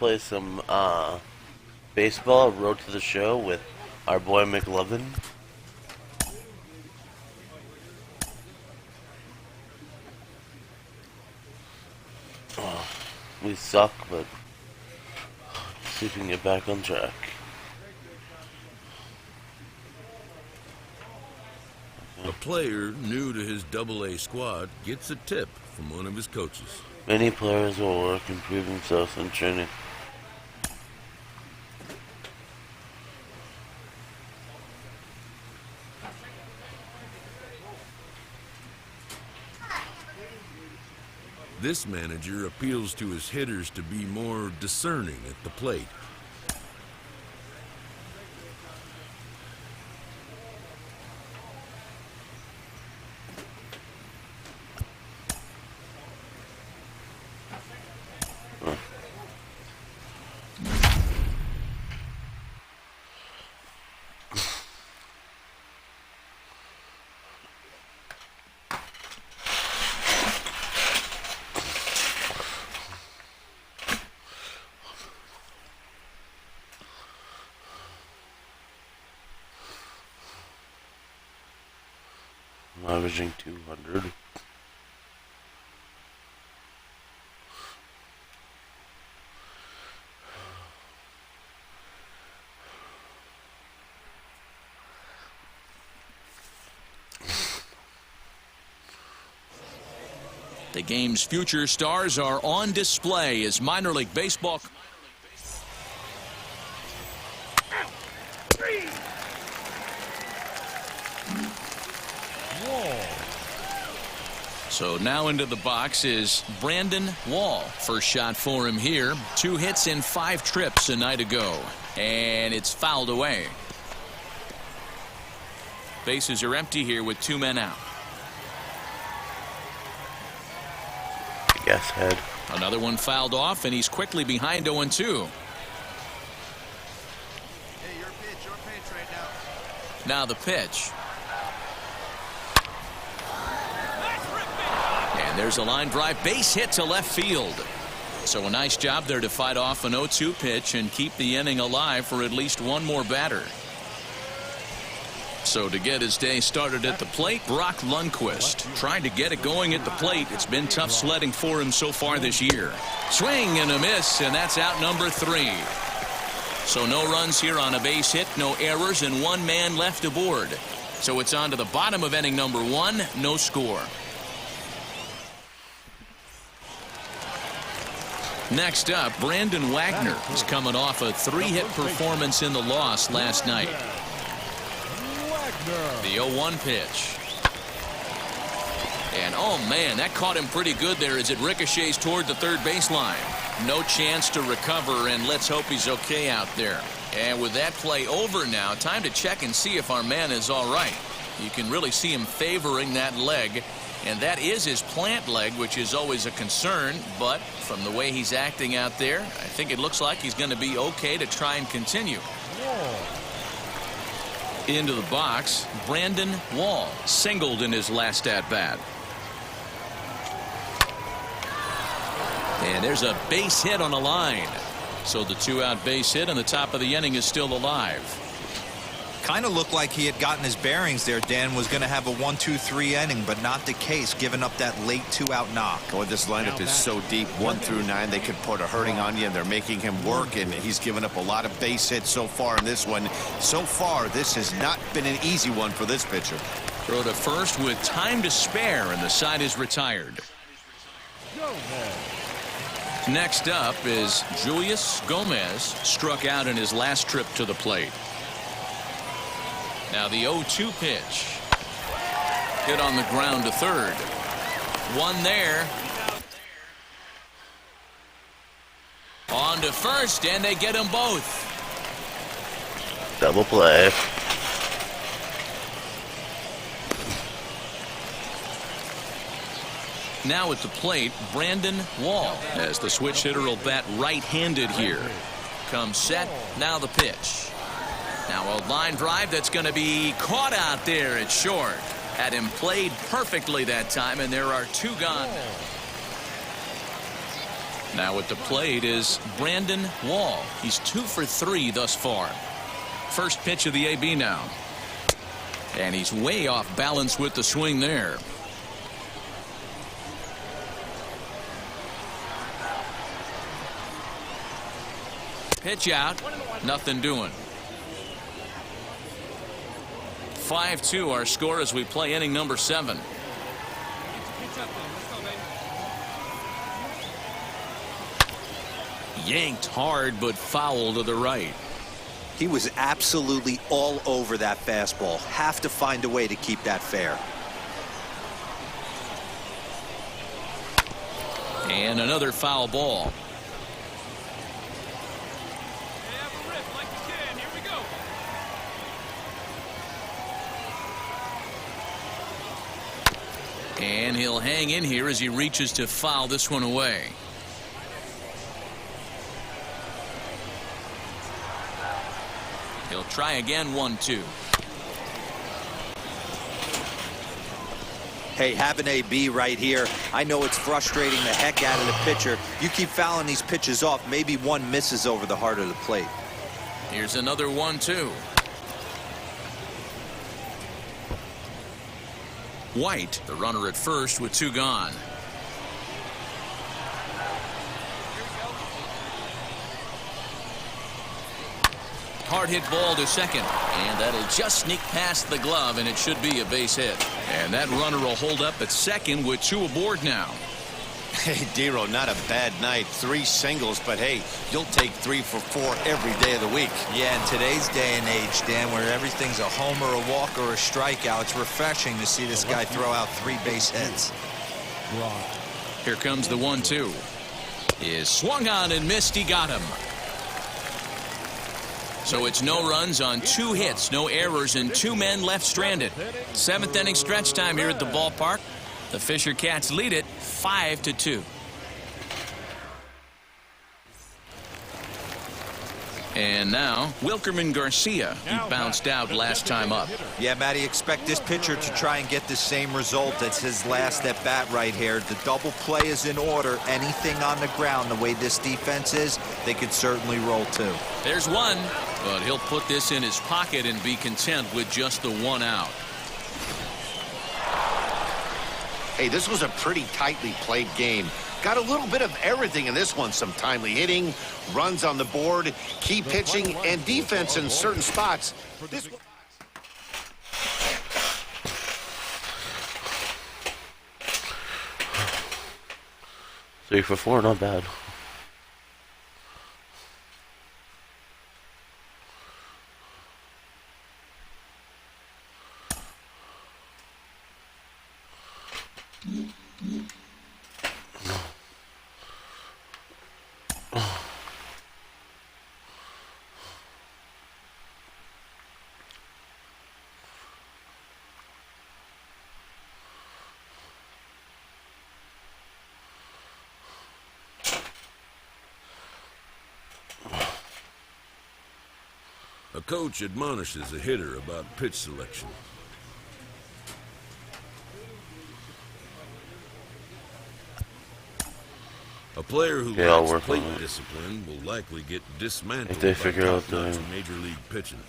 play some baseball, Road to the Show, with our boy Mclovin. We suck, but see if we can get back on track. A player new to his Double-A squad gets a tip from one of his coaches. Many players will work and improve themselves in training. This manager appeals to his hitters to be more discerning at the plate. I'm averaging 200. The game's future stars are on display as minor league baseball. So now into the box is Brandon Wall. First shot for him here. 2 hits in 5 trips a night ago. And it's fouled away. Bases are empty here with 2 men out. Guess head. Another one fouled off, and he's quickly behind 0-2. Hey, your pitch right now. Now the pitch. And there's a line drive, base hit to left field. So a nice job there to fight off an 0-2 pitch and keep the inning alive for at least one more batter. So to get his day started at the plate, Brock Lundqvist trying to get it going at the plate. It's been tough sledding for him so far this year. Swing and a miss, and that's out number 3. So no runs here on a base hit, no errors, and 1 man left aboard. So it's on to the bottom of inning number 1, no score. Next up, Brandon Wagner is coming off a 3-hit performance in the loss last night. The 0-1 pitch. And oh man, that caught him pretty good there as it ricochets toward the third baseline. No chance to recover, and let's hope he's okay out there. And with that play over now, time to check and see if our man is all right. You can really see him favoring that leg. And that is his plant leg, which is always a concern. But from the way he's acting out there, I think it looks like he's going to be okay to try and continue. Into the box, Brandon Wall singled in his last at-bat. And there's a base hit on the line. So the 2-out base hit on the top of the inning is still alive. Kind of looked like he had gotten his bearings there. Dan was going to have a 1-2-3 inning, but not the case, giving up that late 2-out knock. Oh, this lineup is so deep, 1 through 9. They could put a hurting on you, and they're making him work, and he's given up a lot of base hits so far in this one. So far, this has not been an easy one for this pitcher. Throw to first with time to spare, and the side is retired. Next up is Julius Gomez, struck out in his last trip to the plate. Now the 0-2 pitch. Hit on the ground to third. 1 there. On to first, and they get them both. Double play. Now at the plate, Brandon Wall, as the switch hitter will bat right-handed here. Comes set, now the pitch. Now a line drive that's going to be caught out there at short. Had him played perfectly that time, and there are 2 gone. Now at the plate is Brandon Wall. He's 2 for 3 thus far. First pitch of the AB now. And he's way off balance with the swing there. Pitch out. Nothing doing. 5-2 our score as we play inning number 7. Yanked hard but foul to the right. He was absolutely all over that fastball. Have to find a way to keep that fair. And another foul ball. And he'll hang in here as he reaches to foul this one away. He'll try again. 1-2. Hey, have an AB right here. I know it's frustrating the heck out of the pitcher. You keep fouling these pitches off, maybe one misses over the heart of the plate. Here's another 1-2. White, the runner at first with 2 gone. Hard hit ball to second, and that'll just sneak past the glove, and it should be a base hit. And that runner will hold up at second with 2 aboard now. Hey, Dero, not a bad night. 3 singles, but hey, you'll take 3 for 4 every day of the week. Yeah, in today's day and age, Dan, where everything's a homer, a walk, or a strikeout, it's refreshing to see this guy throw out 3 base hits. Here comes the 1-2. Is swung on and missed. He got him. So it's no runs on 2 hits, no errors, and 2 men left stranded. 7th inning stretch time here at the ballpark. The Fisher Cats lead it 5-2. And now Wilkerman Garcia. He bounced out last time up. Yeah, Matty, expect this pitcher to try and get the same result as his last at bat right here. The double play is in order. Anything on the ground, the way this defense is, they could certainly roll 2. There's one, but he'll put this in his pocket and be content with just the 1 out. Hey, this was a pretty tightly played game. Got a little bit of everything in this one. Some timely hitting, runs on the board, key pitching, and defense in certain spots. This 3 for 4, not bad. A coach admonishes a hitter about pitch selection. A player who lacks plate discipline will likely get dismantled by top-notch major league pitching.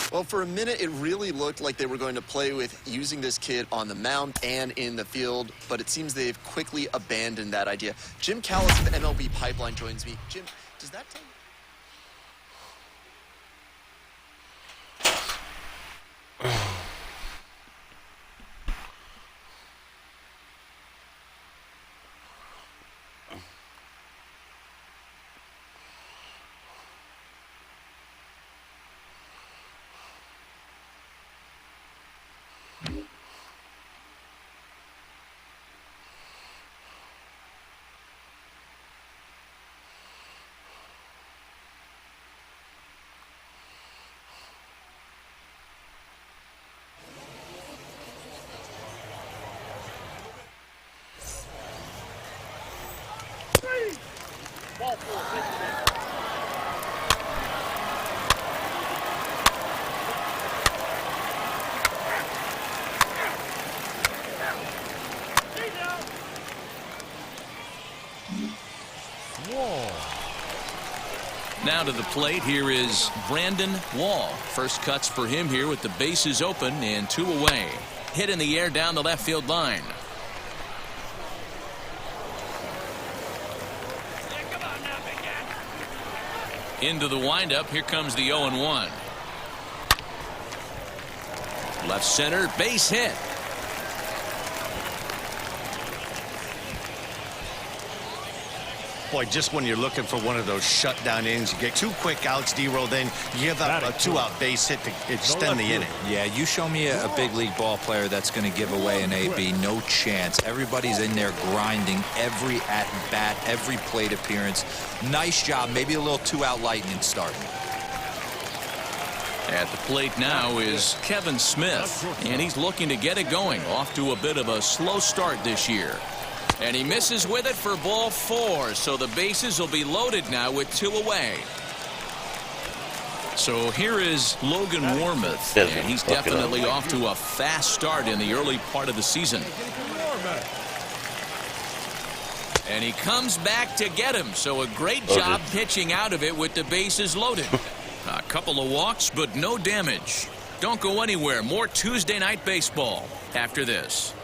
Well, for a minute, it really looked like they were going to play with using this kid on the mound and in the field, but it seems they've quickly abandoned that idea. Jim Callis of MLB Pipeline joins me. Jim, does that tell you? Now to the plate, here is Brandon Wall. First cuts for him here with the bases open and 2 away. Hit in the air down the left field line. Into the windup, here comes the 0-1. Left center, base hit. Boy, just when you're looking for one of those shutdown innings, you get 2 quick outs, D-roll, then you give up a 2-out base hit to extend the inning. Yeah, you show me a big league ball player that's going to give away an AB. No chance. Everybody's in there grinding every at-bat, every plate appearance. Nice job. Maybe a little 2-out lightning start. At the plate now is Kevin Smith, and he's looking to get it going. Off to a bit of a slow start this year. And he misses with it for ball 4, so the bases will be loaded now with 2 away. So here is Logan Warmuth, and he's definitely off to a fast start in the early part of the season. And he comes back to get him, so a great job pitching out of it with the bases loaded. A couple of walks, but no damage. Don't go anywhere. More Tuesday night baseball after this.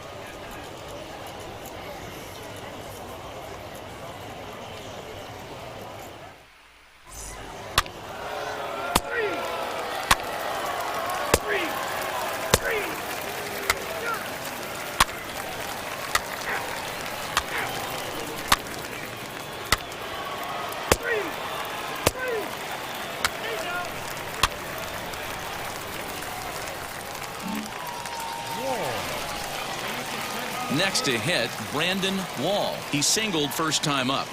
Next to hit, Brandon Wall. He singled first time up.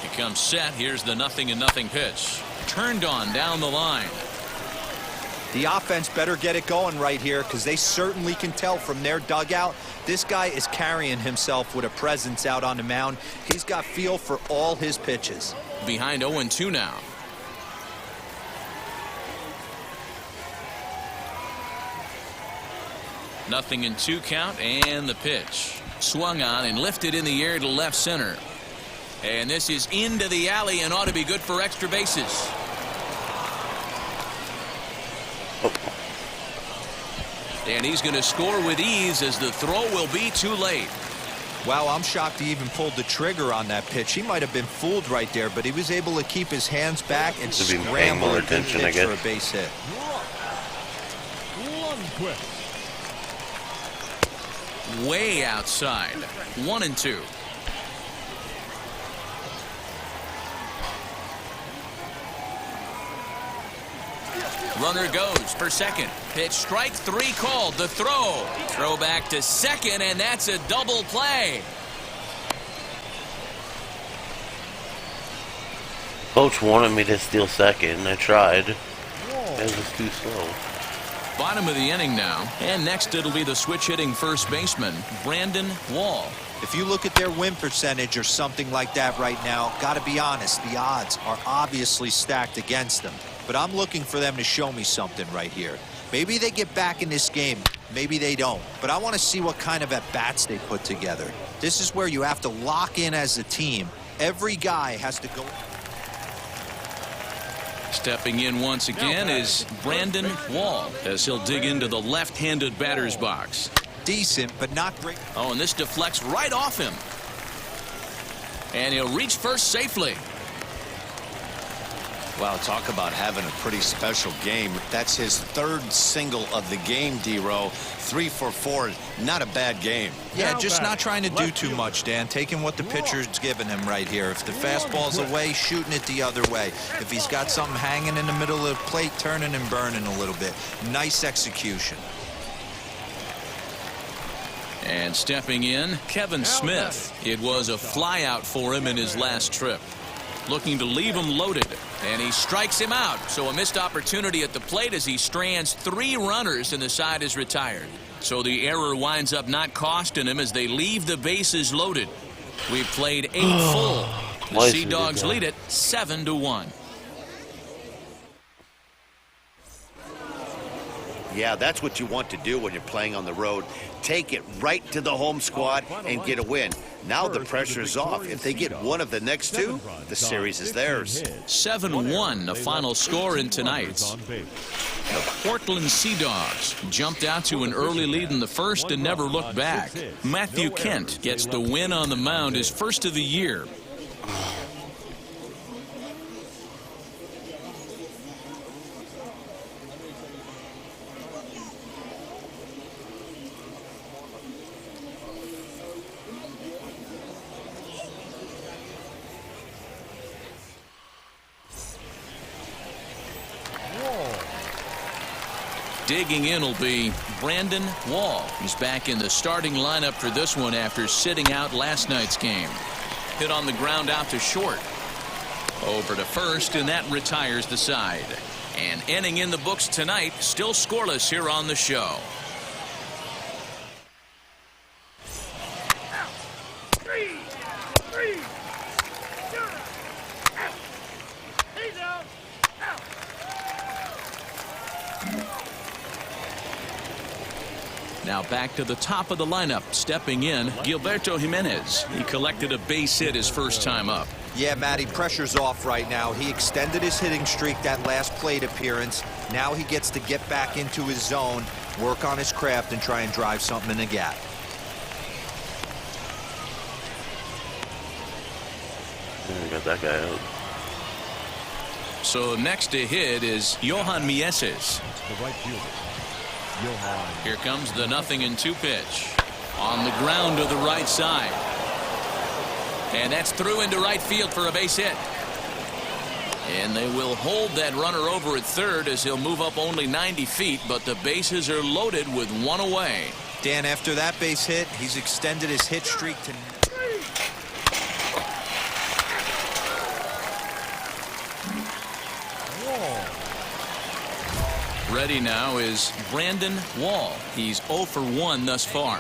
He comes set. Here's the 0-0 pitch. Turned on down the line. The offense better get it going right here, because they certainly can tell from their dugout. This guy is carrying himself with a presence out on the mound. He's got feel for all his pitches. Behind 0-2 now. Nothing in 2 count, and the pitch. Swung on and lifted in the air to left center. And this is into the alley and ought to be good for extra bases. And he's going to score with ease as the throw will be too late. Wow, I'm shocked he even pulled the trigger on that pitch. He might have been fooled right there, but he was able to keep his hands back and scramble and pitch for a base hit. Lundqvist. Way outside. 1-2. Runner goes for second. Pitch strike 3 called. The throw back to second, and that's a double play. Coach wanted me to steal second, and I tried. It was too slow. Bottom of the inning now, and next it'll be the switch hitting first baseman, Brandon Wall. If you look at their win percentage or something like that right now, got to be honest, the odds are obviously stacked against them. But I'm looking for them to show me something right here. Maybe they get back in this game. Maybe they don't. But I want to see what kind of at-bats they put together. This is where you have to lock in as a team. Every guy has to go. Stepping in once again is Brandon Wall as he'll dig into the left-handed batter's box. Decent, but not great. Oh, and this deflects right off him. And he'll reach first safely. Wow, talk about having a pretty special game. That's his third single of the game, D-Row. 3 for 4. Not a bad game. Yeah, just not trying to do too much, Dan. Taking what the pitcher's giving him right here. If the fastball's away, shooting it the other way. If he's got something hanging in the middle of the plate, turning and burning a little bit. Nice execution. And stepping in, Kevin Smith. It was a flyout for him in his last trip. Looking to leave him loaded, and he strikes him out. So a missed opportunity at the plate as he strands 3 runners and the side is retired. So the error winds up not costing him as they leave the bases loaded. We've played 8 full. The Sea Dogs lead it 7-1. Yeah, that's what you want to do when you're playing on the road. Take it right to the home squad and get a win. Now the pressure's off. If they get one of the next 2, the series is theirs. 7-1, the final score in tonight's. The Portland Sea Dogs jumped out to an early lead in the first and never looked back. Matthew Kent gets the win on the mound, his first of the year. Digging in will be Brandon Wall. He's back in the starting lineup for this one after sitting out last night's game. Hit on the ground out to short. Over to first, and that retires the side. And inning in the books tonight, still scoreless here on the show. Now back to the top of the lineup. Stepping in, Gilberto Jimenez. He collected a base hit his first time up. Yeah, Matty, pressure's off right now. He extended his hitting streak that last plate appearance. Now he gets to get back into his zone, work on his craft, and try and drive something in the gap. Yeah, got that guy out. So next to hit is Johan Mieses. The right fielder. Here comes the 0-2 pitch. On the ground to the right side. And that's through into right field for a base hit. And they will hold that runner over at third as he'll move up only 90 feet, but the bases are loaded with 1 away. Dan, after that base hit, he's extended his hit streak to... Ready now is Brandon Wall. He's 0 for 1 thus far.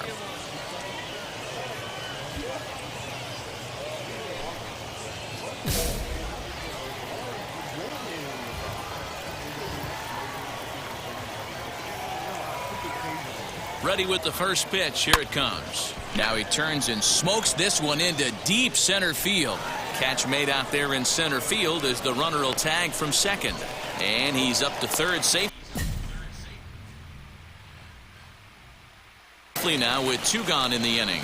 Ready with the first pitch. Here it comes. Now he turns and smokes this one into deep center field. Catch made out there in center field as the runner will tag from second. And he's up to third safe. Now with 2 gone in the inning.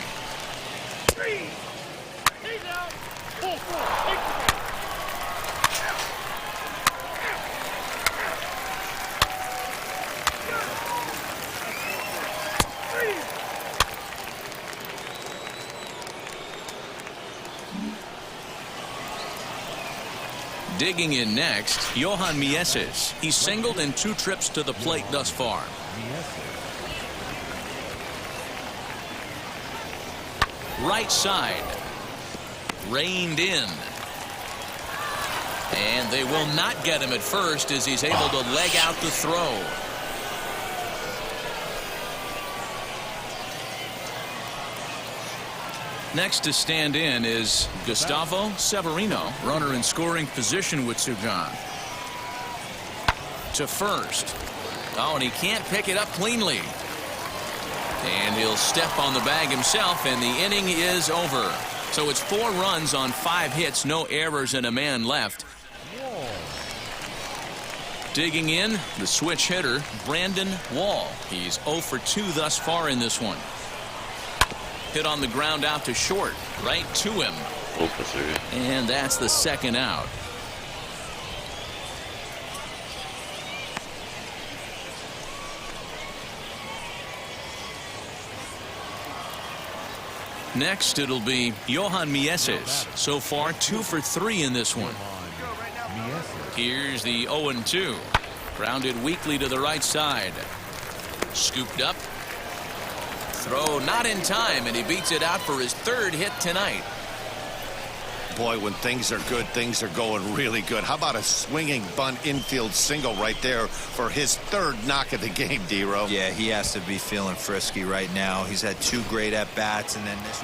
Digging in next, Johan Mieses. He's singled in 2 trips to the plate thus far. Right side. Reined in. And they will not get him at first as he's able to leg out the throw. Next to stand in is Gustavo Severino, runner in scoring position with 2 gone. To first. Oh, and he can't pick it up cleanly. And he'll step on the bag himself, and the inning is over. So it's 4 runs on 5 hits, no errors, and a man left. Digging in, the switch hitter, Brandon Wall. He's 0 for 2 thus far in this one. Hit on the ground out to short, right to him. 0 for 3. And that's the second out. Next, it'll be Johan Mieses. So far, 2 for 3 in this one. Here's the 0-2. Grounded weakly to the right side. Scooped up. Throw not in time, and he beats it out for his 3rd hit tonight. Boy, when things are good, things are going really good. How about a swinging bunt infield single right there for his 3rd knock of the game, D-Row? Yeah, he has to be feeling frisky right now. He's had 2 great at-bats, and then this.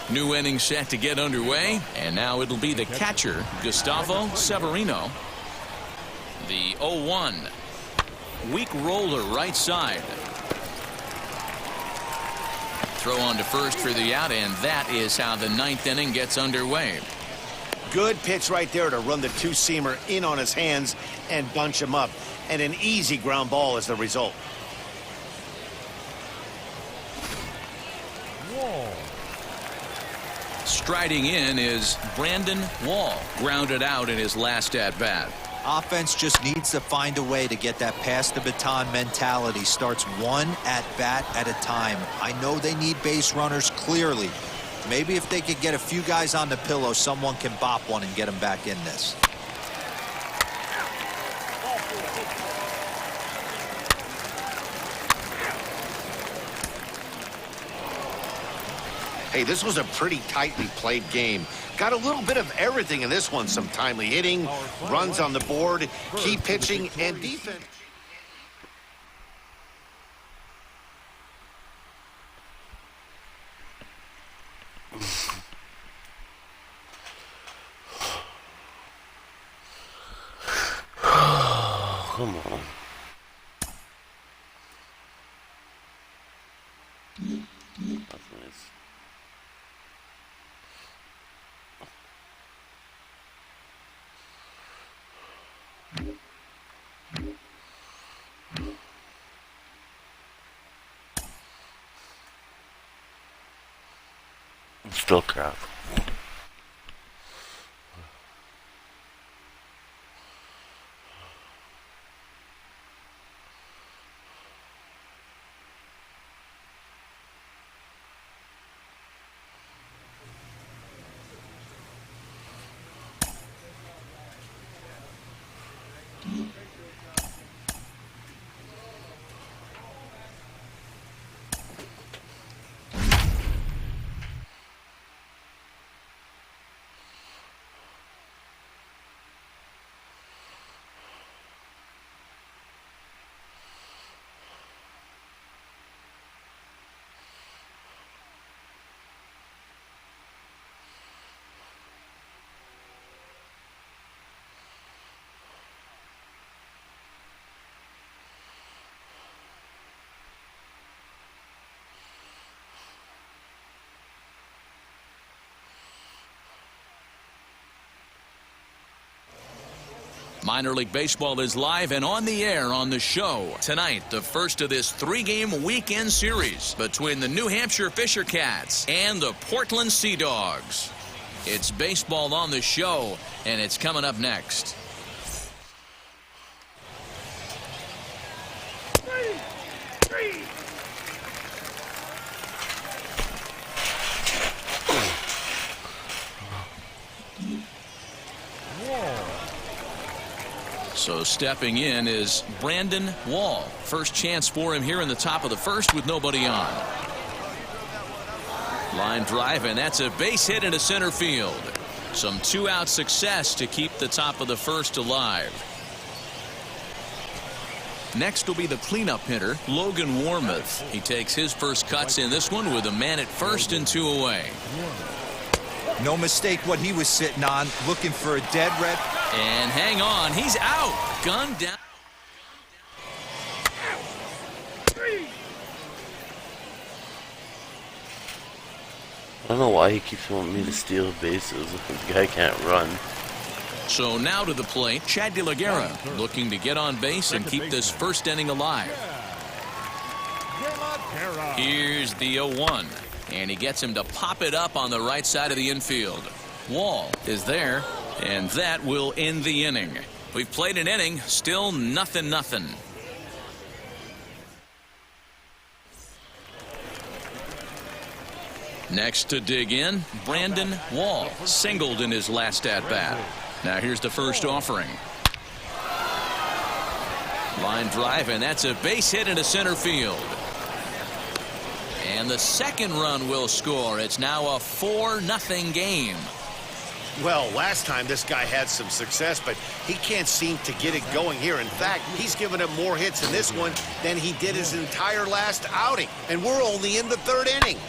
New inning set to get underway, and now it'll be the catcher, Gustavo Severino. The 0-1. Weak roller right side. Throw on to first for the out, and that is how the 9th inning gets underway. Good pitch right there to run the 2-seamer in on his hands and bunch him up. And an easy ground ball is the result. Striding in is Brandon Wall, grounded out in his last at-bat. Offense just needs to find a way to get that pass the baton mentality. Starts 1 at-bat at a time. I know they need base runners clearly. Maybe if they could get a few guys on the pillow, someone can bop one and get them back in this. Hey, this was a pretty tightly played game. Got a little bit of everything in this one. Some timely hitting, runs on the board, key pitching, and defense. Come on. That's nice. Still crap. Minor League Baseball is live and on the air on the show. Tonight, the first of this 3-game weekend series between the New Hampshire Fisher Cats and the Portland Sea Dogs. It's baseball on the show, and it's coming up next. So stepping in is Brandon Wall. First chance for him here in the top of the first with nobody on. Line drive, and that's a base hit into center field. Some 2-out success to keep the top of the first alive. Next will be the cleanup hitter, Logan Warmuth. He takes his first cuts in this one with a man at first and 2 away. No mistake what he was sitting on, looking for a dead red. And hang on, he's out. Gunned down. I don't know why he keeps wanting me to steal bases if the guy can't run. So now to the plate, Chad De La Guerra, looking to get on base and keep this first inning alive. Here's the 0-1, and he gets him to pop it up on the right side of the infield. Wall is there, and that will end the inning. We've played an inning, still 0-0. Next to dig in, Brandon Wall, singled in his last at-bat. Now here's the first offering. Line drive, and that's a base hit into center field. And the second run will score. It's now a 4-0 game. Well, last time this guy had some success, but he can't seem to get it going here. In fact, he's given up more hits in this one than he did his entire last outing. And we're only in the third inning.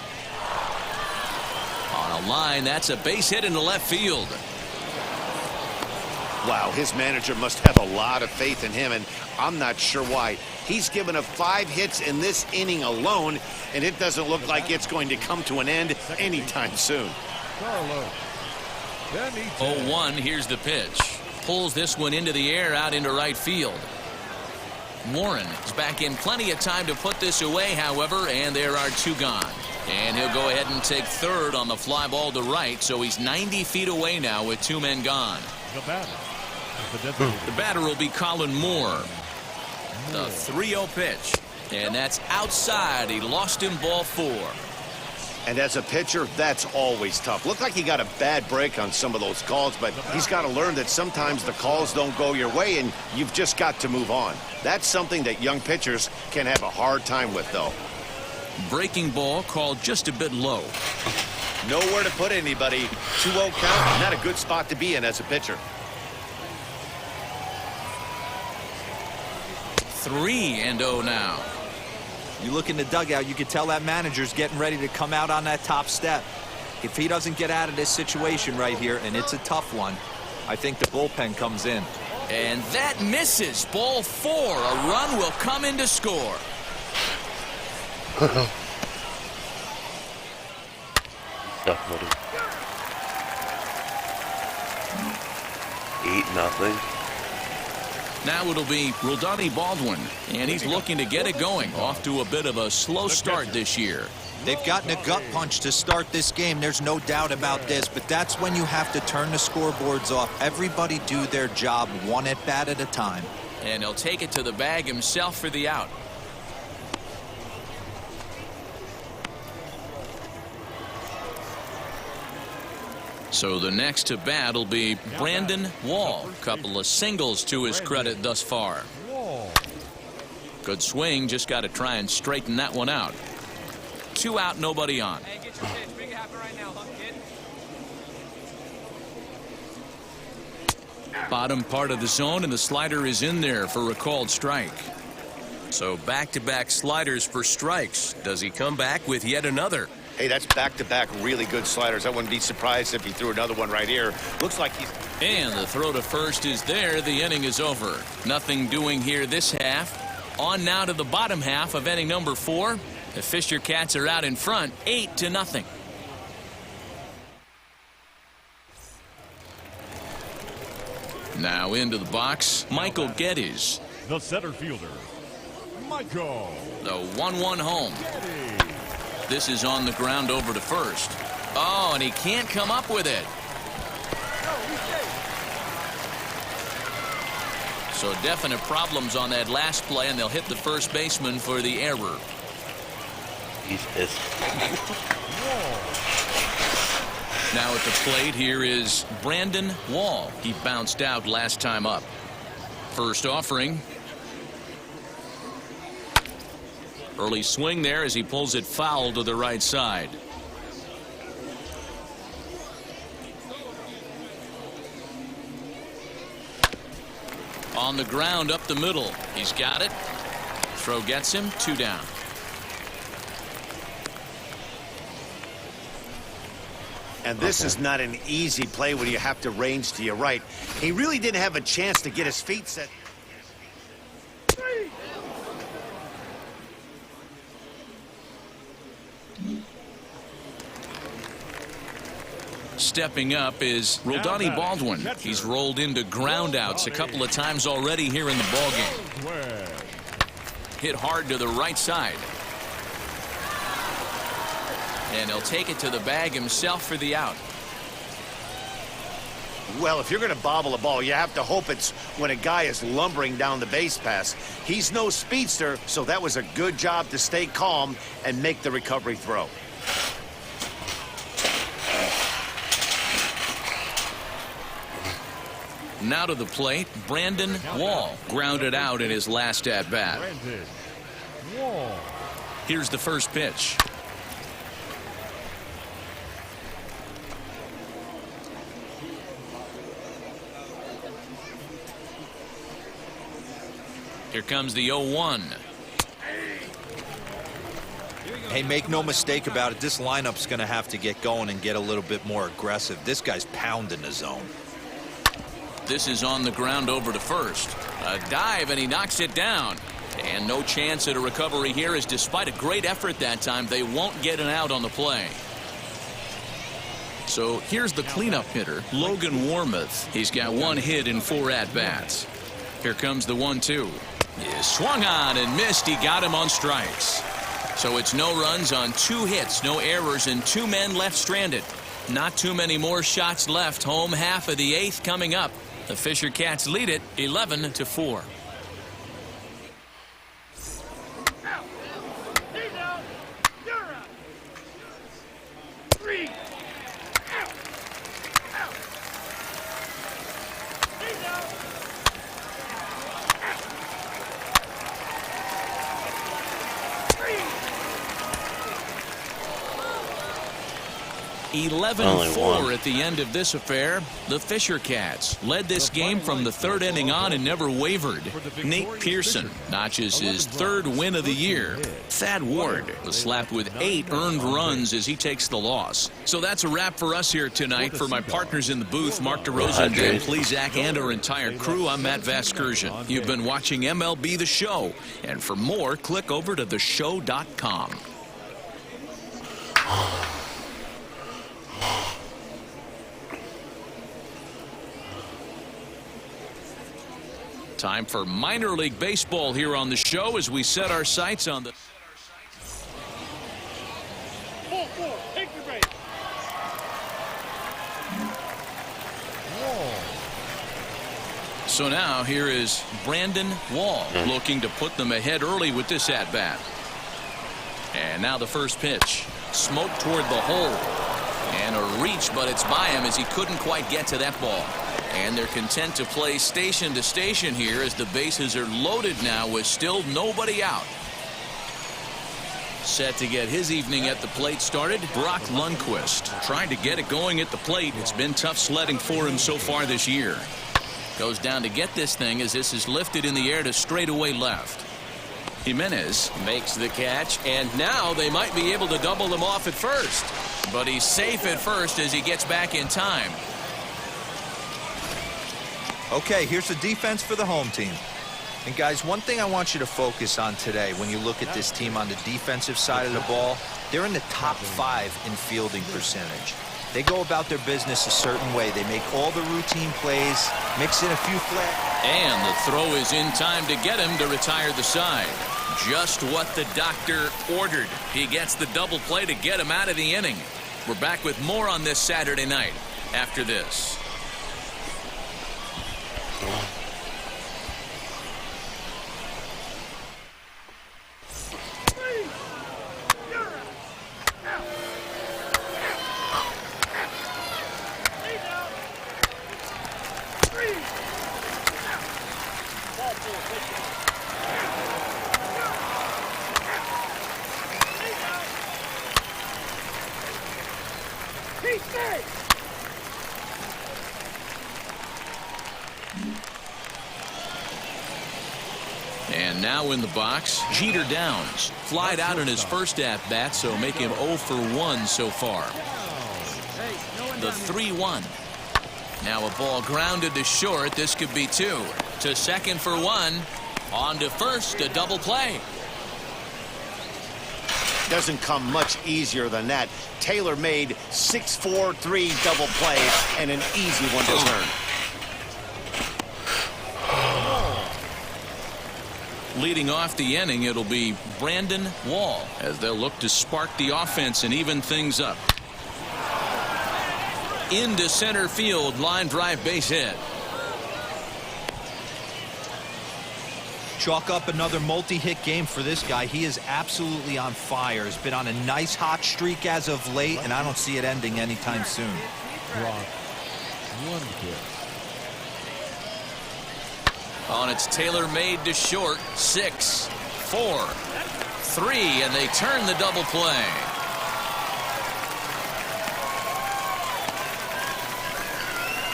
On a line, that's a base hit into left field. Wow, his manager must have a lot of faith in him, and I'm not sure why. He's given up 5 hits in this inning alone, and it doesn't look like it's going to come to an end anytime soon. 0-1, here's the pitch. Pulls this one into the air out into right field. Warren is back in plenty of time to put this away, however, and there are 2 gone. And he'll go ahead and take third on the fly ball to right, so he's 90 feet away now with 2 men gone. The batter will be Colin Moore. The 3-0 pitch, and that's outside. He lost him ball 4. And as a pitcher, that's always tough. Looked like he got a bad break on some of those calls, but he's got to learn that sometimes the calls don't go your way, and you've just got to move on. That's something that young pitchers can have a hard time with, though. Breaking ball called just a bit low. Nowhere to put anybody. 2-0 count, not a good spot to be in as a pitcher. 3-0 now. You look in the dugout, you can tell that manager's getting ready to come out on that top step. If he doesn't get out of this situation right here, and it's a tough one, I think the bullpen comes in. And that misses. Ball 4. A run will come in to score. Stuff, buddy. 8-0. Now it'll be Rodney Baldwin, and he's looking to get it going. Off to a bit of a slow start this year. They've gotten a gut punch to start this game. There's no doubt about this, but that's when you have to turn the scoreboards off. Everybody do their job 1 at-bat at a time. And he'll take it to the bag himself for the out. So the next to bat will be Brandon Wall. Couple of singles to his credit thus far. Good swing, just got to try and straighten that one out. 2 out, nobody on. Hey, get your pitch. Make it happen right now, kid. Bottom part of the zone, and the slider is in there for a called strike. So back-to-back sliders for strikes. Does he come back with yet another? Hey, that's back-to-back really good sliders. I wouldn't be surprised if he threw another one right here. Looks like he's... And the throw to first is there. The inning is over. Nothing doing here this half. On now to the bottom half of inning number 4. The Fisher Cats are out in front, 8-0. Now into the box, Michael Geddes. The center fielder, Michael. The 1-1 home. This is on the ground over to first. Oh, and he can't come up with it. So definite problems on that last play, and they'll hit the first baseman for the error. He's pissed. Now at the plate here is Brandon Wall. He bounced out last time up. First offering. Early swing there as he pulls it foul to the right side. On the ground up the middle. He's got it. Throw gets him. 2 down. And this is not an easy play when you have to range to your right. He really didn't have a chance to get his feet set. stepping up is Rodney Baldwin. He's rolled into groundouts a couple of times already here in the ballgame. Hit hard to the right side. And he'll take it to the bag himself for the out. Well, if you're going to bobble a ball, you have to hope it's when a guy is lumbering down the base pass. He's no speedster, so that was a good job to stay calm and make the recovery throw. Now to the plate, Brandon Wall grounded out in his last at-bat. Here's the first pitch. Here comes the 0-1. Hey, make no mistake about it. This lineup's going to have to get going and get a little bit more aggressive. This guy's pounding the zone. This is on the ground over to first. A dive, and he knocks it down. And no chance at a recovery here, as despite a great effort that time, they won't get an out on the play. So here's the cleanup hitter, Logan Warmuth. He's got 1 hit in 4 at-bats. Here comes the 1-2. He swung on and missed. He got him on strikes. So it's no runs on 2 hits, no errors, and 2 men left stranded. Not too many more shots left. Home half of the 8th coming up. The Fisher Cats lead it 11-4. Only 11-4 at the end of this affair. The Fisher Cats led this game from the 3rd inning on and never wavered. Nate Pearson notches his 3rd win of the year. Thad Ward was slapped with 8 earned runs as he takes the loss. So that's a wrap for us here tonight. For my partners in the booth, Mark DeRosa, Dan Plezak, and our entire crew, I'm Matt Vasgersian. You've been watching MLB The Show. And for more, click over to theshow.com. Time for minor league baseball here on the show as we set our sights on the. So now here is Brandon Wall looking to put them ahead early with this at-bat. And now the first pitch. Smoke toward the hole. And a reach, but it's by him as he couldn't quite get to that ball. And they're content to play station to station here as the bases are loaded now with still nobody out. Set to get his evening at the plate started, Brock Lundqvist. Trying to get it going at the plate. It's been tough sledding for him so far this year. Goes down to get this thing as this is lifted in the air to straightaway left. Jimenez makes the catch, and now they might be able to double them off at first. But he's safe at first as he gets back in time. Okay, here's the defense for the home team. And guys, one thing I want you to focus on today when you look at this team on the defensive side of the ball, they're in the top 5 in fielding percentage. They go about their business a certain way. They make all the routine plays, mix in a few flat. And the throw is in time to get him to retire the side. Just what the doctor ordered. He gets the double play to get him out of the inning. We're back with more on this Saturday night after this. And now in the box, Jeter Downs. Flied out in his first at-bat, so make him 0 for 1 so far. The 3-1. Now a ball grounded to short. This could be 2. To second for 1. On to first, a double play. doesn't come much easier than that. Taylor made 6-4-3 double play and an easy one to turn. Leading off the inning, it'll be Brandon Wall as they'll look to spark the offense and even things up. Into center field, line drive, base hit. Chalk up another multi-hit game for this guy. He is absolutely on fire. He's been on a nice hot streak as of late, and I don't see it ending anytime soon. On its Taylor made to short. 6, 4, 3, and they turn the double play.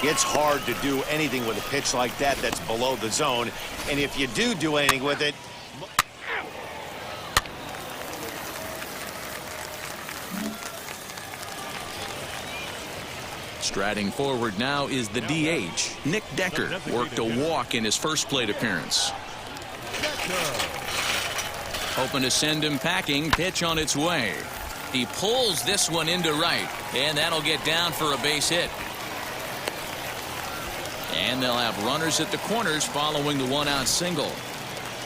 It's hard to do anything with a pitch like that that's below the zone. And if you do anything with it... Striding forward now is the DH. Nick Decker worked a walk in his first plate appearance. Hoping to send him packing. Pitch on its way. He pulls this one into right, and that'll get down for a base hit. And they'll have runners at the corners following the one-out single.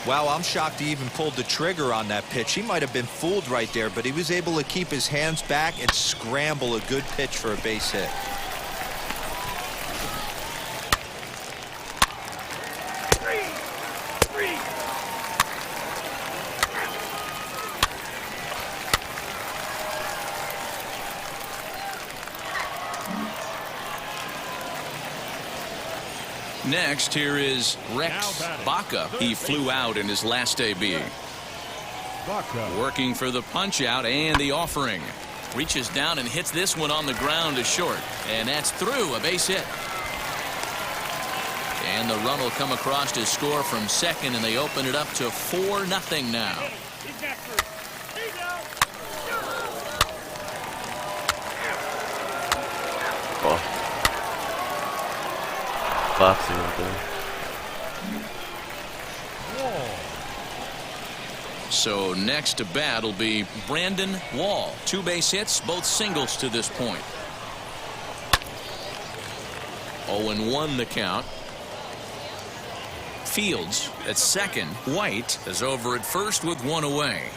Wow, I'm shocked he even pulled the trigger on that pitch. He might have been fooled right there, but he was able to keep his hands back and scramble a good pitch for a base hit. Next, here is Rex Baca. He flew out in his last AB. Working for the punch out and the offering. Reaches down and hits this one on the ground to short. And that's through, a base hit. And the run will come across to score from second, and they open it up to 4-0 now. Boxing right there. So next to bat will be Brandon Wall. 2 base hits, both singles to this point. 0-1 the count. Fields at second. White is over at first with 1 away.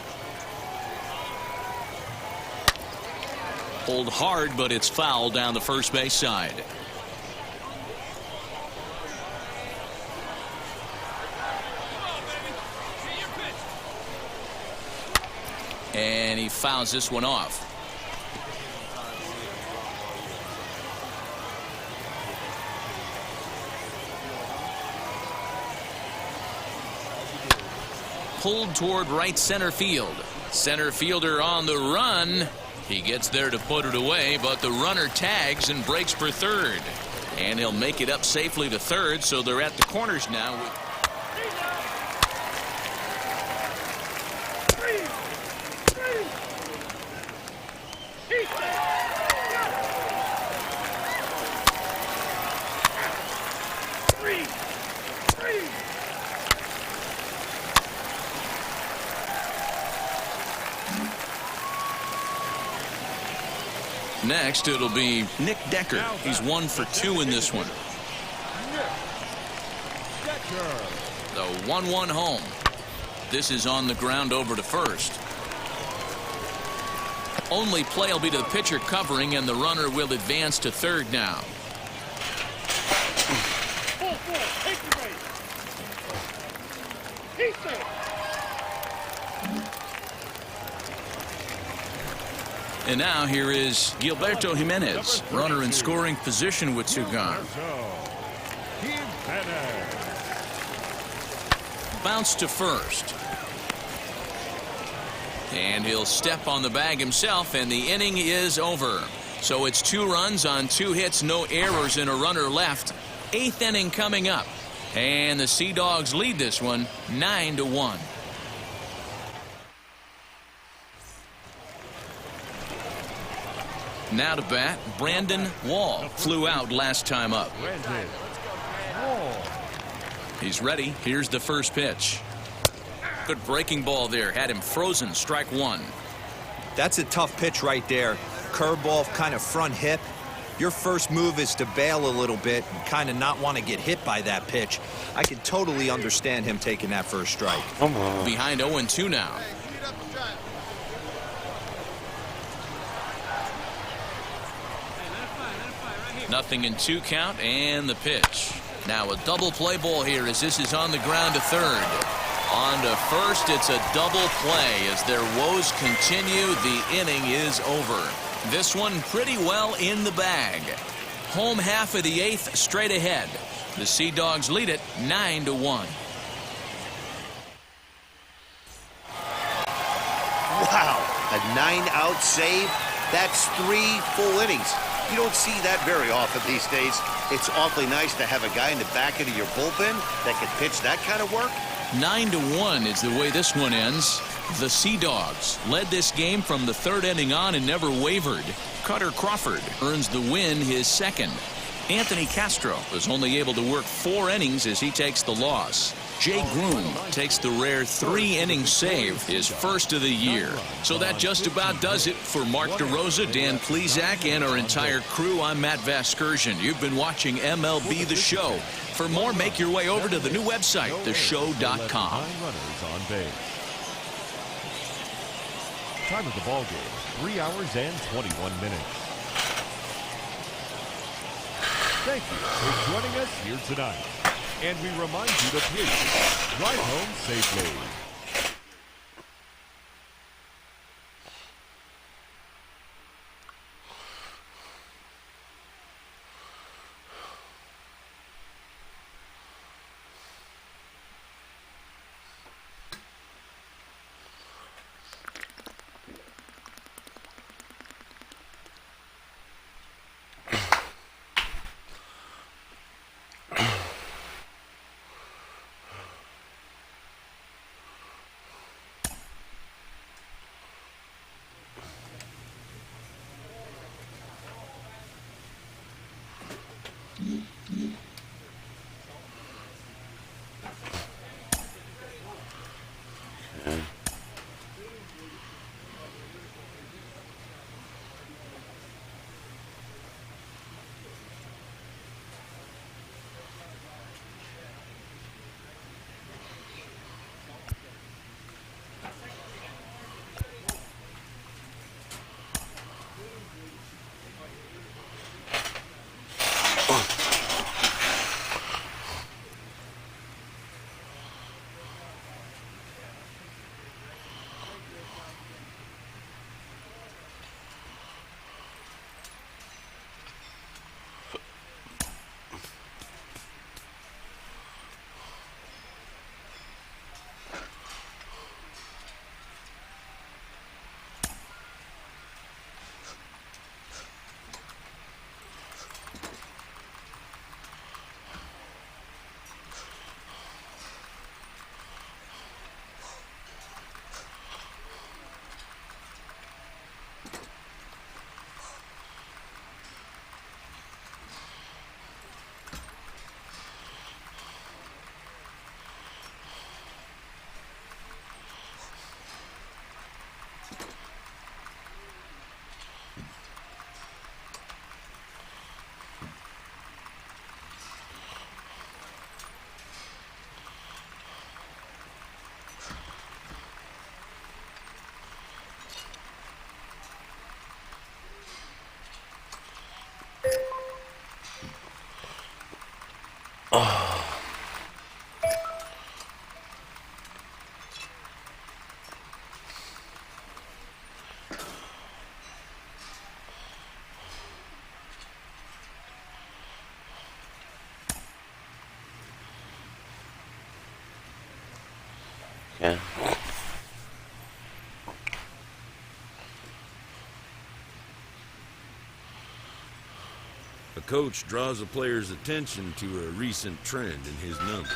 Pulled hard, but it's foul down the first base side. And he fouls this one off. Pulled toward right center field. Center fielder on the run. He gets there to put it away, but the runner tags and breaks for third. And he'll make it up safely to third, so they're at the corners now. Next, it'll be Nick Decker. He's 1 for 2 in this one. The 1-1 home. This is on the ground over to first. Only play will be to the pitcher covering, and the runner will advance to third now. And now here is Gilberto Jimenez, runner in scoring position with 2 gone. Bounce to first. And he'll step on the bag himself, and the inning is over. So it's 2 runs on 2 hits, no errors, and a runner left. 8th inning coming up. And the Sea Dogs lead this one 9-1. Now to bat, Brandon Wall. Flew out last time up. He's ready. Here's the first pitch. Good breaking ball there. Had him frozen. Strike 1. That's a tough pitch right there. Curveball, kind of front hip. Your first move is to bail a little bit and kind of not want to get hit by that pitch. I can totally understand him taking that first strike. Come on. Behind 0-2 now. Nothing in 2 count and the pitch. Now a double play ball here as this is on the ground to third. On to first, it's a double play as their woes continue. The inning is over. This one pretty well in the bag. Home half of the 8th straight ahead. The Sea Dogs lead it 9-1. Wow, a 9-out save. That's 3 full innings. You don't see that very often these days. It's awfully nice to have a guy in the back end of your bullpen that can pitch that kind of work. 9-1 is the way this one ends. The Sea Dogs led this game from the 3rd inning on and never wavered. Cutter Crawford earns the win, his 2nd. Anthony Castro was only able to work 4 innings as he takes the loss. Jay Groom takes the rare 3-inning save, his first of the year. So that just about does it for Mark DeRosa, Dan Plesac, and our entire crew. I'm Matt Vasgersian. You've been watching MLB The Show. For more, make your way over to the new website, theshow.com. Time of the ball game, 3 hours and 21 minutes. Thank you for joining us here tonight. And we remind you to please drive home safely. Yeah. A coach draws a player's attention to a recent trend in his numbers.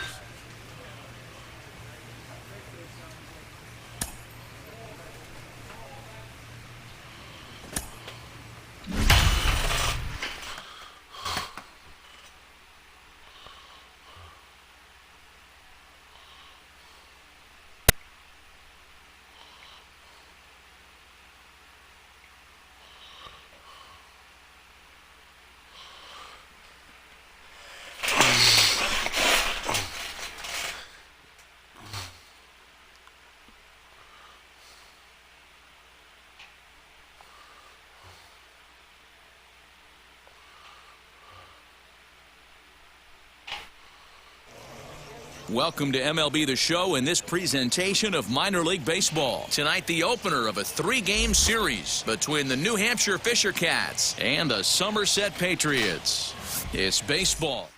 Welcome to MLB The Show and this presentation of minor league baseball. Tonight, the opener of a 3-game series between the New Hampshire Fisher Cats and the Somerset Patriots. It's baseball.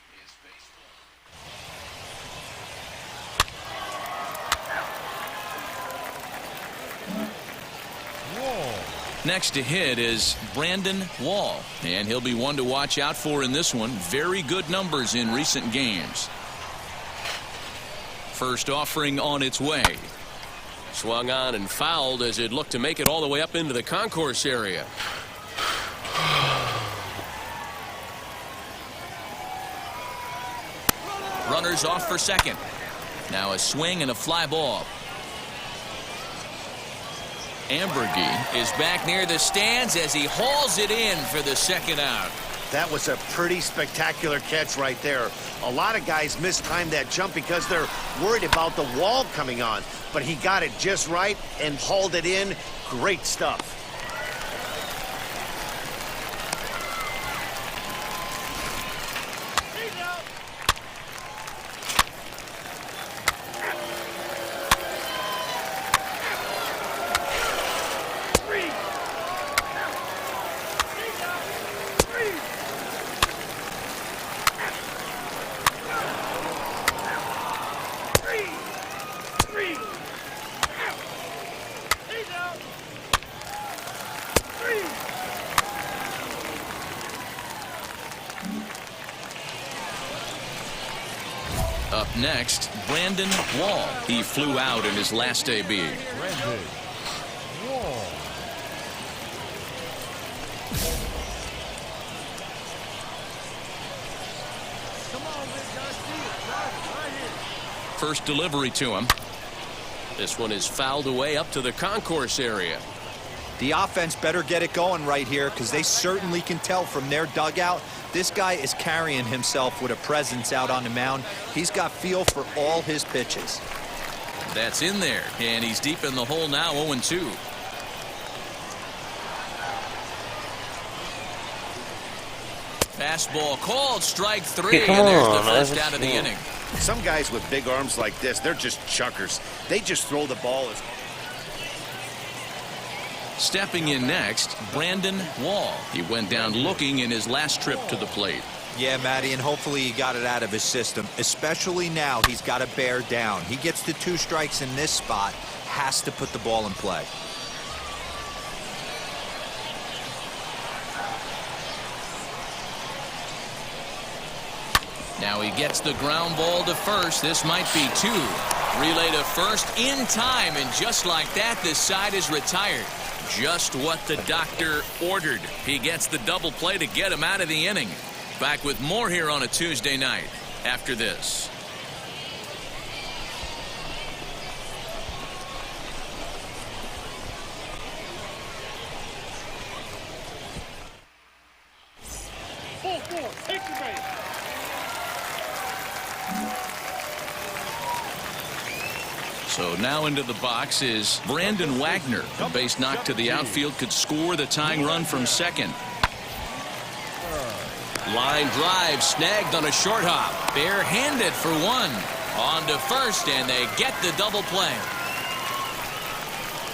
Next to hit is Brandon Wall, and he'll be one to watch out for in this one. Very good numbers in recent games. First offering on its way. Swung on and fouled as it looked to make it all the way up into the concourse area. Runners off for second. Now a swing and a fly ball. Ambergy is back near the stands as he hauls it in for the second out. That was a pretty spectacular catch right there. A lot of guys mistimed that jump because they're worried about the wall coming on. But he got it just right and hauled it in. Great stuff. Up next, Brandon Wall. He flew out in his last AB. Brandon Wall. First delivery to him. This one is fouled away up to the concourse area. The offense better get it going right here because they certainly can tell from their dugout this guy is carrying himself with a presence out on the mound. He's got feel for all his pitches. That's in there, and he's deep in the hole now, 0-2. Fastball called, strike 3, and there's the first out of the inning. Some guys with big arms like this, they're just chuckers. They just throw the ball as... Stepping in next, Brandon Wall. He went down looking in his last trip to the plate. Yeah, Matty, and hopefully he got it out of his system. Especially now, he's got to bear down. He gets the 2 strikes in this spot, has to put the ball in play. Now he gets the ground ball to first. This might be 2. Relay to first in time, and just like that, this side is retired. Just what the doctor ordered. He gets the double play to get him out of the inning. Back with more here on a Tuesday night after this. Take your base. So now into the box is Brandon Wagner. A base knock to the outfield could score the tying run from second. Line drive snagged on a short hop. Barehanded for 1. On to first, and they get the double play.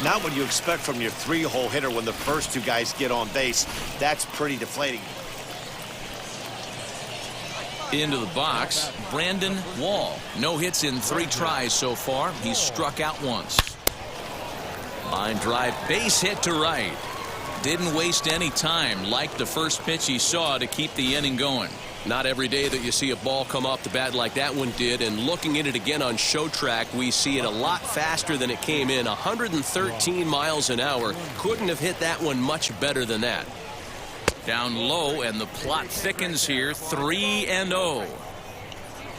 Not what you expect from your 3-hole hitter when the first 2 guys get on base. That's pretty deflating. Into the box, Brandon Wall. No hits in 3 tries so far. He's struck out once. Line drive, base hit to right. Didn't waste any time. Liked the first pitch he saw to keep the inning going. Not every day that you see a ball come off the bat like that one did, and looking at it again on show track, we see it a lot faster than it came in. 113 miles an hour. Couldn't have hit that one much better than that. Down low, and the plot thickens here. 3-0.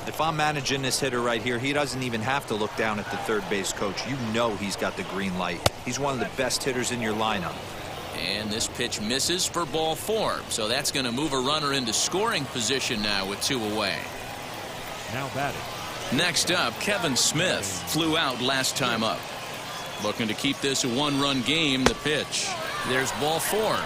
If I'm managing this hitter right here, he doesn't even have to look down at the third base coach. You know he's got the green light. He's one of the best hitters in your lineup. And this pitch misses for ball 4. So that's going to move a runner into scoring position now with 2 away. Now batting. Next up, Kevin Smith flew out last time up. Looking to keep this a 1-run game. The pitch. There's ball 4.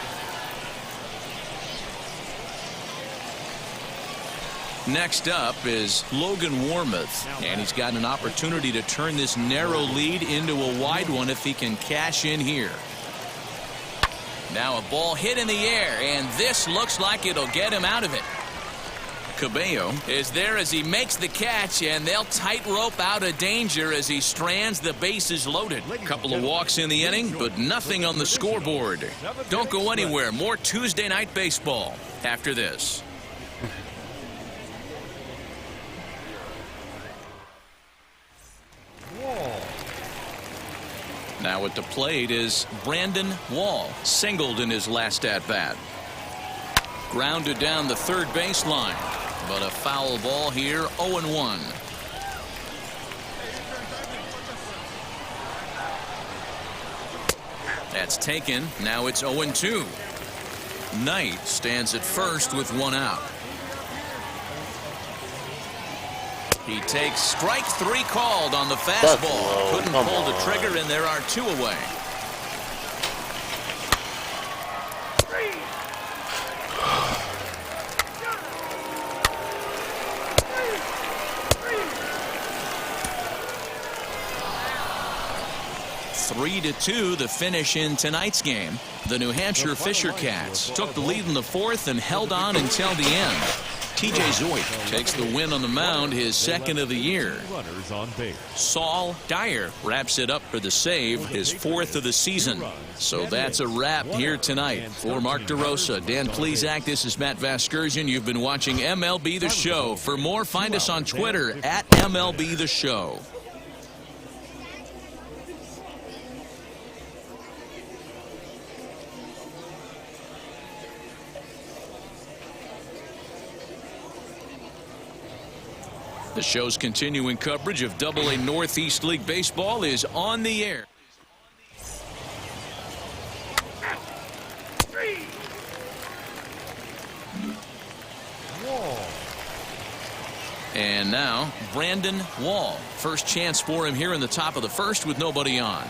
Next up is Logan Warmuth, and he's got an opportunity to turn this narrow lead into a wide one if he can cash in here. Now a ball hit in the air, and this looks like it'll get him out of it. Cabello is there as he makes the catch, and they'll tightrope out of danger as he strands the bases loaded. Couple of walks in the inning, but nothing on the scoreboard. Don't go anywhere. More Tuesday night baseball after this. Now at the plate is Brandon Wall, singled in his last at-bat. Grounded down the third baseline, but a foul ball here, 0-1. That's taken. Now it's 0-2. Knight stands at first with one out. He takes strike three called on the fastball. Couldn't pull the trigger, and there are two away. Three to 2, the finish in tonight's game. The New Hampshire Fisher Cats took the lead in the fourth and held on until the end. T.J. Zoik takes the win on the mound, his second of the year. Saul Dyer wraps it up for the save, his fourth of the season. So that's a wrap here tonight. For Mark DeRosa, Dan Plesac, this is Matt Vasgersian. You've been watching MLB The Show. For more, find us on Twitter at MLB The Show. The show's continuing coverage of AA Northeast League Baseball is on the air. And now Brandon Wall. First chance for him here in the top of the first with nobody on.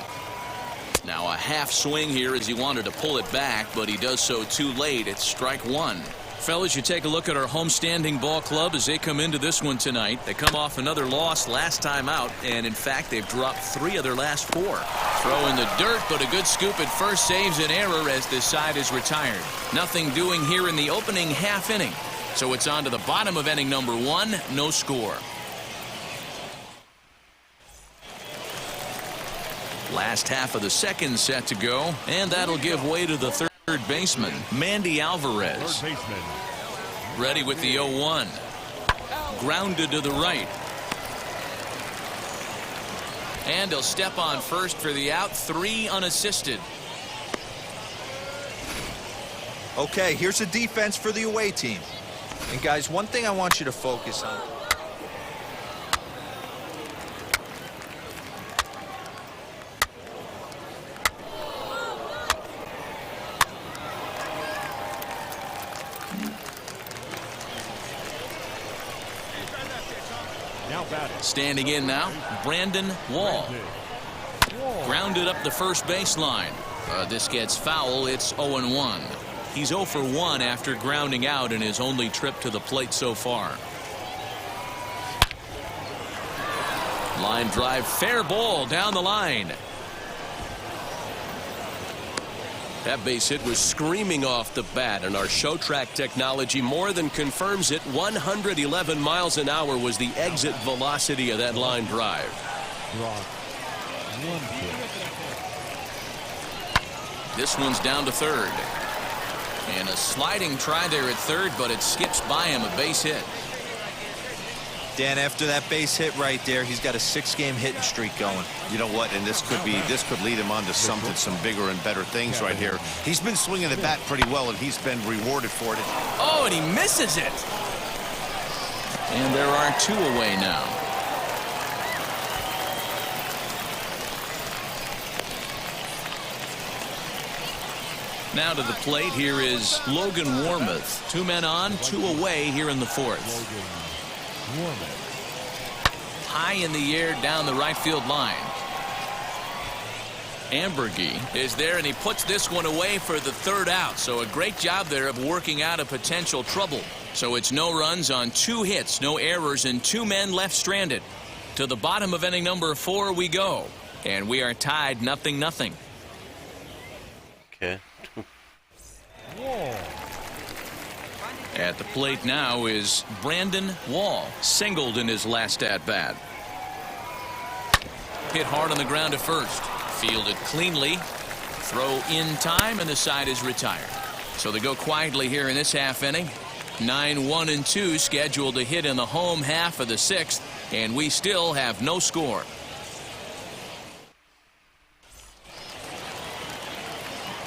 Now a half swing here as he wanted to pull it back, but he does so too late. It's strike one. Fellas, you take a look at our homestanding ball club as they come into this one tonight. They come off another loss last time out, and in fact they've dropped 3 of their last 4. Throw in the dirt, but a good scoop at first saves an error as this side is retired. Nothing doing here in the opening half inning. So it's on to the bottom of inning number 1, no score. Last half of the second set to go, and that'll give way to the third baseman, Mandy Alvarez. Ready with the 0-1. Grounded to the right. And he'll step on first for the out, 3 unassisted. Okay, here's the defense for the away team. And guys, one thing I want you to focus on. Standing in now, Brandon Wall. Grounded up the first baseline. This gets foul. It's 0-1. He's 0 for 1 after grounding out in his only trip to the plate so far. Line drive, fair ball down the line. That base hit was screaming off the bat, and our show track technology more than confirms it. 111 miles an hour was the exit velocity of that line drive. This one's down to third. And a sliding try there at third, but it skips by him, a base hit. Dan, after that base hit right there, he's got a 6-game hitting streak going. You know what? And this could lead him on to some bigger and better things right here. He's been swinging the bat pretty well, and he's been rewarded for it. Oh, and he misses it. And there are 2 away now. Now to the plate, here is Logan Warmuth. 2 men on, 2 away here in the fourth. High in the air down the right field line. Ambergy is there, and he puts this one away for the third out. So a great job there of working out a potential trouble. So it's no runs on 2 hits, no errors, and 2 men left stranded. To the bottom of inning number 4 we go. And we are tied 0-0. Okay. At the plate now is Brandon Wall, singled in his last at-bat. Hit hard on the ground to first. Fielded cleanly. Throw in time, and the side is retired. So they go quietly here in this half inning. 9-1-2 scheduled to hit in the home half of the 6th, and we still have no score.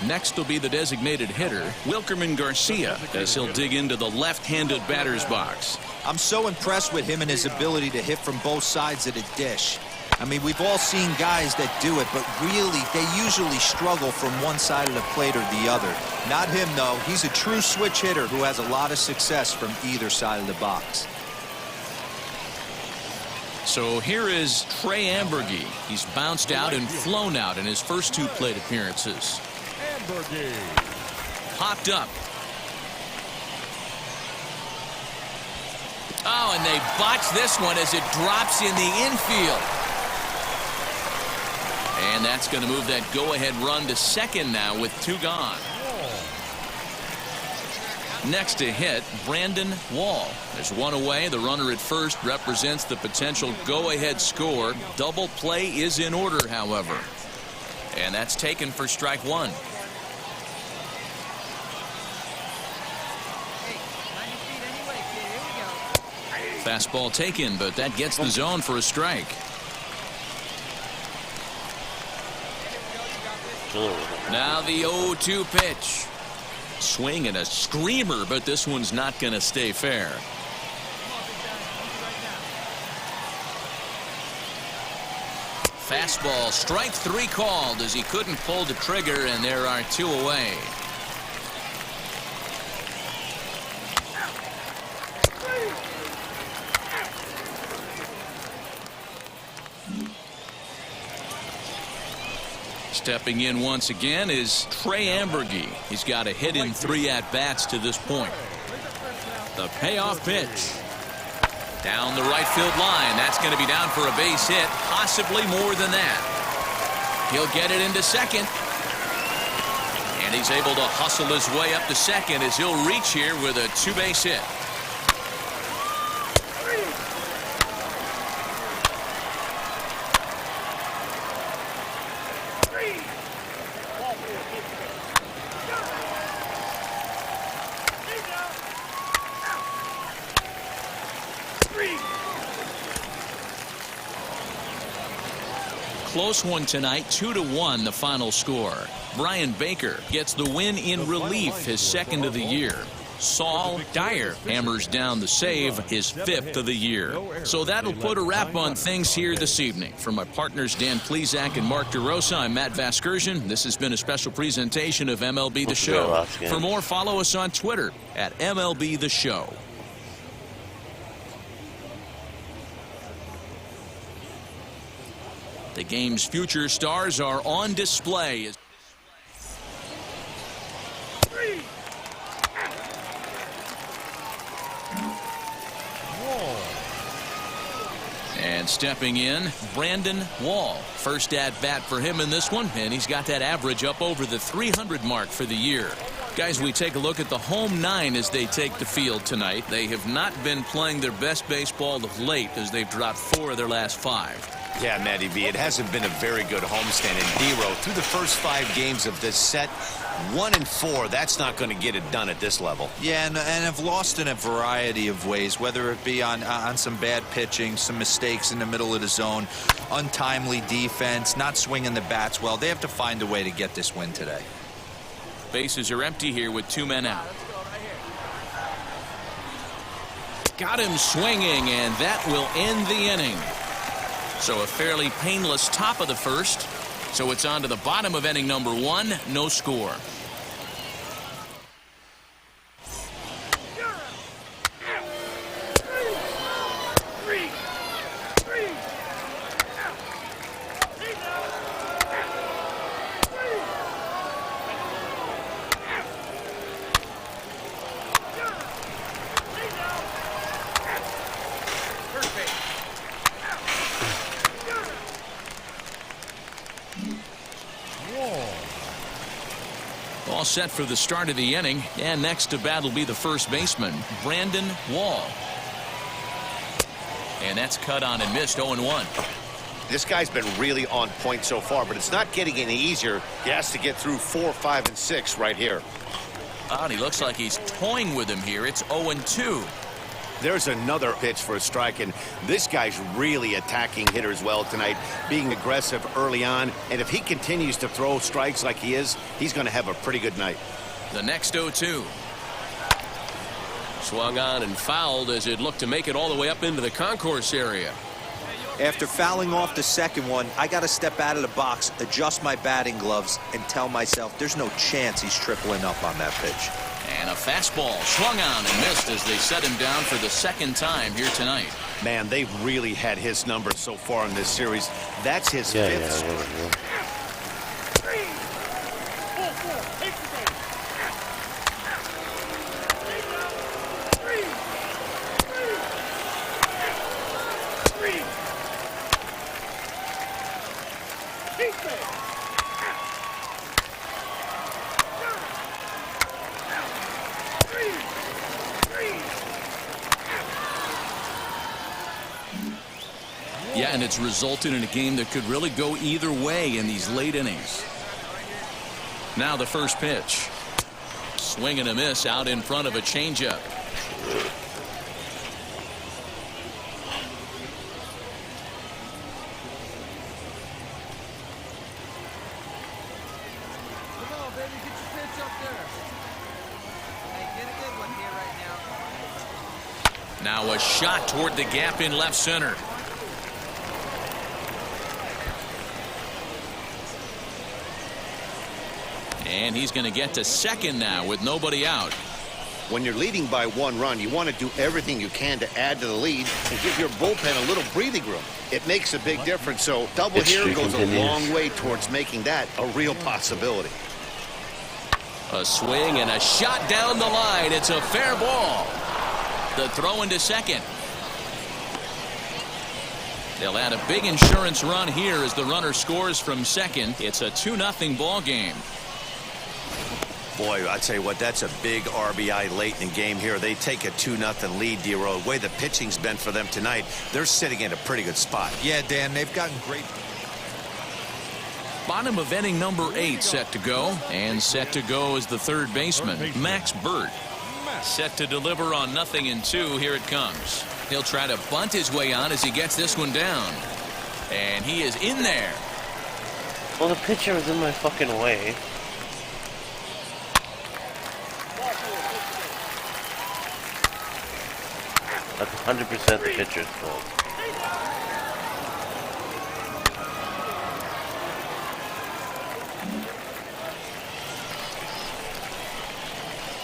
Next will be the designated hitter, Wilkerman Garcia, as he'll dig into the left-handed batter's box. I'm so impressed with him and his ability to hit from both sides of the dish. I mean, we've all seen guys that do it, but really, they usually struggle from one side of the plate or the other. Not him, though. He's a true switch hitter who has a lot of success from either side of the box. So here is Trey Amberge. He's bounced out and flown out in his first 2 plate appearances. Popped up. Oh, and they botch this one as it drops in the infield. And that's going to move that go-ahead run to second now with 2 gone. Next to hit, Brandon Wall. There's 1 away. The runner at first represents the potential go-ahead score. Double play is in order, however. And that's taken for strike 1. Fastball taken, but that gets the zone for a strike. Now the 0-2 pitch. Swing and a screamer, but this one's not going to stay fair. Fastball, strike 3 called as he couldn't pull the trigger, and there are 2 away. Stepping in once again is Trey Amberge. He's got a hit in 3 at-bats to this point. The payoff pitch. Down the right field line. That's going to be down for a base hit, possibly more than that. He'll get it into second. And he's able to hustle his way up to second as he'll reach here with a 2-base hit. Close one tonight, 2-1 the final score. Brian Baker gets the win in relief, his 2nd of the year. Saul Dyer hammers down the save, his 5th of the year. So that'll put a wrap on things here this evening. For my partners Dan Plesac and Mark DeRosa, I'm Matt Vasgersian. This has been a special presentation of MLB The Show. For more, follow us on Twitter at MLB The Show. The game's future stars are on display. And stepping in, Brandon Wall. First at-bat for him in this one, and he's got that average up over the 300 mark for the year. Guys, we take a look at the home 9 as they take the field tonight. They have not been playing their best baseball of late as they've dropped 4 of their last 5. Yeah, Matty V, it hasn't been a very good homestand. And D-Row, through the first 5 games of this set, 1-4, that's not going to get it done at this level. Yeah, and have lost in a variety of ways, whether it be on some bad pitching, some mistakes in the middle of the zone, untimely defense, not swinging the bats well. They have to find a way to get this win today. Bases are empty here with 2 men out. Got him swinging, and that will end the inning. So a fairly painless top of the first. So it's on to the bottom of inning number 1. No score. set for the start of the inning. And next to bat will be the first baseman, Brandon Wall. And that's cut on and missed, 0-1. This guy's been really on point so far, but it's not getting any easier. He has to get through 4, 5, and 6 right here. And he looks like he's toying with him here. It's 0-2. There's another pitch for a strike, and this guy's really attacking hitters well tonight, being aggressive early on. And if he continues to throw strikes like he is, he's going to have a pretty good night. The next 0-2. Swung on and fouled as it looked to make it all the way up into the concourse area. After fouling off the second one, I got to step out of the box, adjust my batting gloves, and tell myself there's no chance he's tripling up on that pitch. And a fastball swung on and missed as they set him down for the second time here tonight. Man, they've really had his number so far in this series. That's his fifth. Yeah, and it's resulted in a game that could really go either way in these late innings. Now the first pitch. Swing and a miss out in front of a changeup. Now a shot toward the gap in left center. And he's going to get to second now with nobody out. When you're leading by 1 run, you want to do everything you can to add to the lead and give your bullpen a little breathing room. It makes a big difference, so double here goes a long way towards making that a real possibility. A swing and a shot down the line. It's a fair ball. The throw into second. They'll add a big insurance run here as the runner scores from second. It's a 2-0 ball game. Boy, I tell you what, that's a big RBI late in the game here. They take a 2-0 lead, D-Row. The way the pitching's been for them tonight, they're sitting in a pretty good spot. Yeah, Dan, they've gotten great. Bottom of inning number 8 set to go. And set to go is the third baseman, Max Burt. Set to deliver on 0-2. Here it comes. He'll try to bunt his way on as he gets this one down. And he is in there. Well, the pitcher was in my fucking way. That's 100% the pitcher's fault.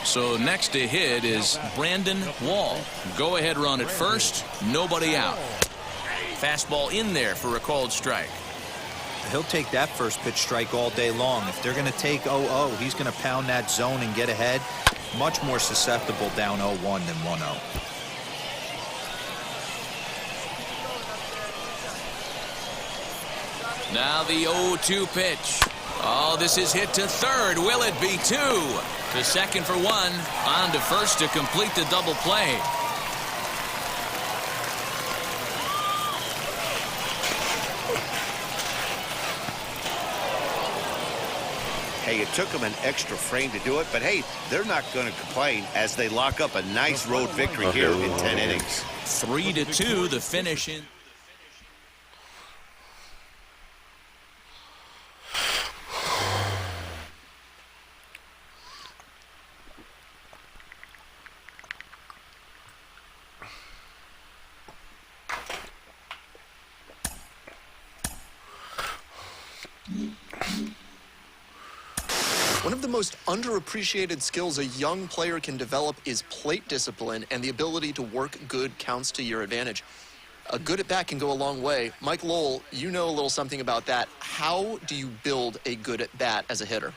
So next to hit is Brandon Wall. Go ahead run at first. Nobody out. Fastball in there for a called strike. He'll take that first pitch strike all day long. If they're going to take 0-0, he's going to pound that zone and get ahead. Much more susceptible down 0-1 than 1-0. Now the 0-2 pitch. Oh, this is hit to third. Will it be 2? To second for 1. On to first to complete the double play. Hey, it took them an extra frame to do it, but hey, they're not going to complain as they lock up a nice road victory here in 10 innings. 3-2, the finish in. One of the most underappreciated skills a young player can develop is plate discipline and the ability to work good counts to your advantage. A good at-bat can go a long way. Mike Lowell, you know a little something about that. How do you build a good at-bat as a hitter?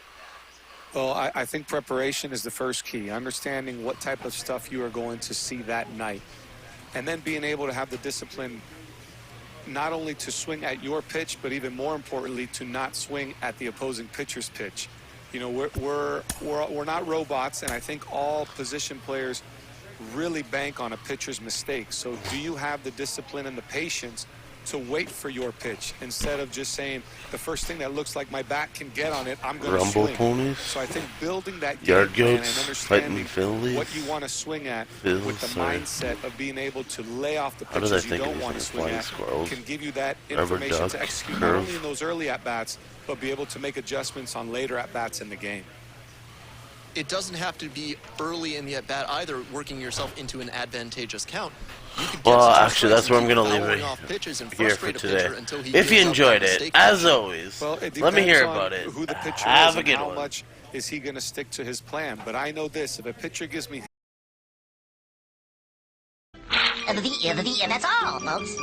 Well, I think preparation is the first key. Understanding what type of stuff you are going to see that night. And then being able to have the discipline not only to swing at your pitch, but even more importantly, to not swing at the opposing pitcher's pitch. You know, we're not robots, and I think all position players really bank on a pitcher's mistakes. So do you have the discipline and the patience to wait for your pitch instead of just saying the first thing that looks like my bat can get on it, I'm going to swing. Ponies. So I think building that Yard game plan goats, and understanding Phillies, what you want to swing at Phillies, with the mindset of being able to lay off the How did I pitches you think of don't these want to things? swing Flying at squirrels, can give you that rubber information duck, to execute curve. not only in those early at-bats, but be able to make adjustments on later at-bats in the game. It doesn't have to be early in the at-bat either, working yourself into an advantageous count. You could get Well, some actually, that's where I'm going to leave fouling it off pitches and here for frustrate a today. pitcher until he If you gives up enjoyed that it, mistake. as always, Well, it let me hear depends on about it. who the pitcher Have is a and good how one. much is he going to stick to his plan. But I know this, if a pitcher gives me That's all, folks.